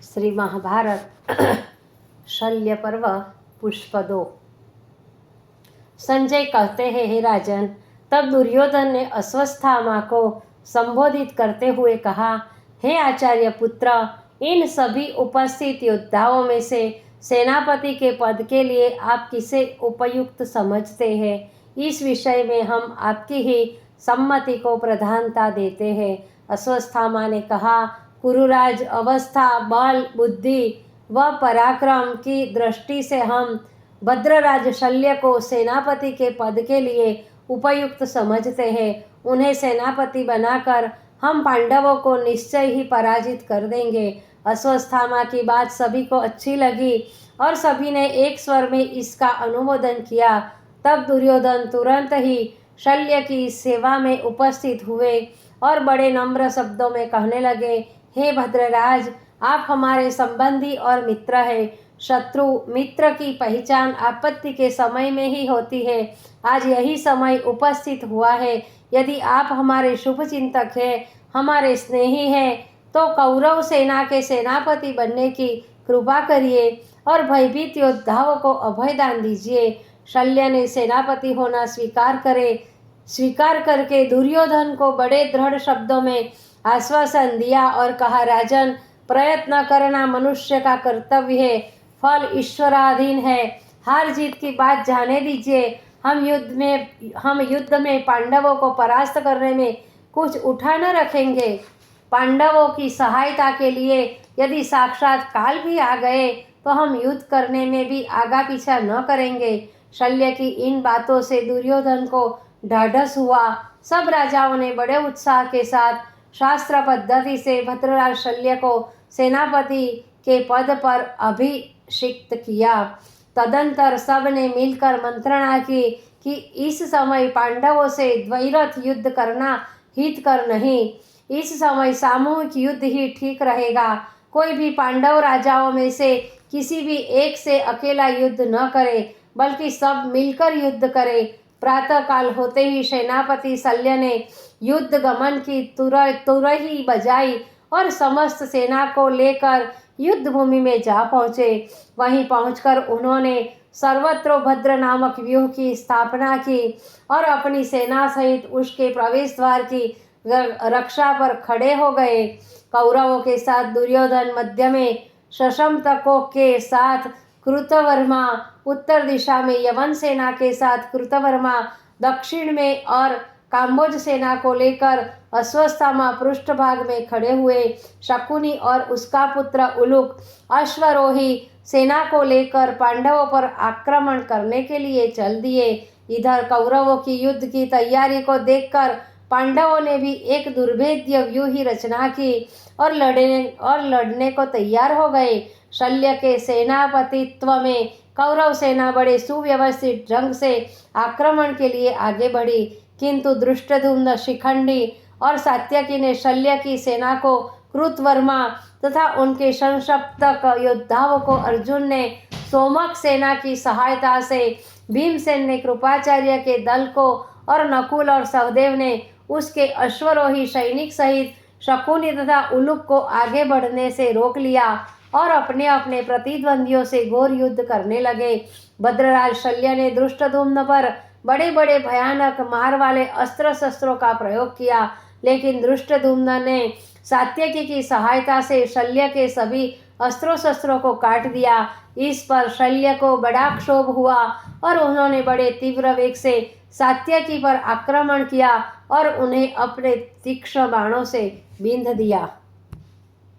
श्री महाभारत शल्य पर्व पुष्प 2। संजय कहते हैं, हे राजन, तब दुर्योधन ने अश्वत्थामा को संबोधित करते हुए कहा, हे आचार्य पुत्र, इन सभी उपस्थित योद्धाओं में से सेनापति के पद के लिए आप किसे उपयुक्त समझते हैं? इस विषय में हम आपकी ही सम्मति को प्रधानता देते हैं। अश्वत्थामा ने कहा, कुरुराज, अवस्था, बल, बुद्धि व पराक्रम की दृष्टि से हम भद्रराज शल्य को सेनापति के पद के लिए उपयुक्त समझते हैं। उन्हें सेनापति बनाकर हम पांडवों को निश्चय ही पराजित कर देंगे। अश्वत्थामा की बात सभी को अच्छी लगी और सभी ने एक स्वर में इसका अनुमोदन किया। तब दुर्योधन तुरंत ही शल्य की सेवा में उपस्थित हुए और बड़े नम्र शब्दों में कहने लगे, हे भद्रराज, आप हमारे संबंधी और मित्र हैं। शत्रु मित्र की पहचान आपत्ति के समय में ही होती है। आज यही समय उपस्थित हुआ है। यदि आप हमारे शुभ चिंतक हैं, हमारे स्नेही हैं, तो कौरव सेना के सेनापति बनने की कृपा करिए और भयभीत योद्धाओं को अभयदान दीजिए। शल्य ने सेनापति होना स्वीकार करके दुर्योधन को बड़े दृढ़ शब्दों में आश्वासन दिया और कहा, राजन, प्रयत्न करना मनुष्य का कर्तव्य है, फल ईश्वराधीन है। हार जीत की बात जाने दीजिए। हम युद्ध में पांडवों को परास्त करने में कुछ उठा न रखेंगे। पांडवों की सहायता के लिए यदि साक्षात काल भी आ गए तो हम युद्ध करने में भी आगा पीछा न करेंगे। शल्य की इन बातों से दुर्योधन को ढाढ़स हुआ। सब राजाओं ने बड़े उत्साह के साथ शास्त्र पद्धति से भद्रराज शल्य को सेनापति के पद पर अभिषिक्त किया। तदंतर सब ने मिलकर मंत्रणा की कि इस समय पांडवों से द्वैरथ युद्ध करना हितकर नहीं। इस समय सामूहिक युद्ध ही ठीक रहेगा। कोई भी पांडव राजाओं में से किसी भी एक से अकेला युद्ध न करे, बल्कि सब मिलकर युद्ध करे। प्रातः काल होते ही सेनापति शल्य ने युद्ध गमन की तुरही बजाई और समस्त सेना को लेकर युद्ध भूमि में जा पहुँचे। वहीं पहुंचकर उन्होंने सर्वत्रोभद्र नामक व्यूह की स्थापना की और अपनी सेना सहित उसके प्रवेश द्वार की रक्षा पर खड़े हो गए। कौरवों के साथ दुर्योधन मध्य में, सशंतकों के साथ कृतवर्मा उत्तर दिशा में, यवन सेना के साथ कृतवर्मा दक्षिण में और काम्बोज सेना को लेकर अश्वत्थामा पृष्ठभाग में खड़े हुए। शकुनी और उसका पुत्र उलूक अश्वरोही सेना को लेकर पांडवों पर आक्रमण करने के लिए चल दिए। इधर कौरवों की युद्ध की तैयारी को देखकर पांडवों ने भी एक दुर्भेद्य व्यूह रचना की और लड़ने को तैयार हो गए। शल्य के सेनापतित्व में कौरव सेना बड़े सुव्यवस्थित ढंग से आक्रमण के लिए आगे बढ़ी, किंतु धृष्टद्युम्न, शिखंडी और सात्यकी ने शल्य की सेना को कृतवर्मा तथा उनके संक्षिप्त योद्धाओं को अर्जुन ने, सोमक सेना की सहायता से भीमसेन ने कृपाचार्य के दल को और नकुल और सहदेव ने उसके अश्वरोही सैनिक सहित शकुनी तथा उलूक को आगे बढ़ने से रोक लिया और अपने अपने प्रतिद्वंदियों से घोर युद्ध करने लगे। भद्रराज शल्य ने धृष्टद्युम्न पर बड़े बड़े भयानक मार वाले अस्त्र शस्त्रों का प्रयोग किया, लेकिन धृष्टद्युम्न ने सात्यकी की सहायता से शल्य के सभी अस्त्रों शस्त्रों को काट दिया। इस पर शल्य को बड़ा क्षोभ हुआ और उन्होंने बड़े तीव्र वेग से सात्यकी पर आक्रमण किया और उन्हें अपने तीक्ष्ण बाणों से बींध दिया।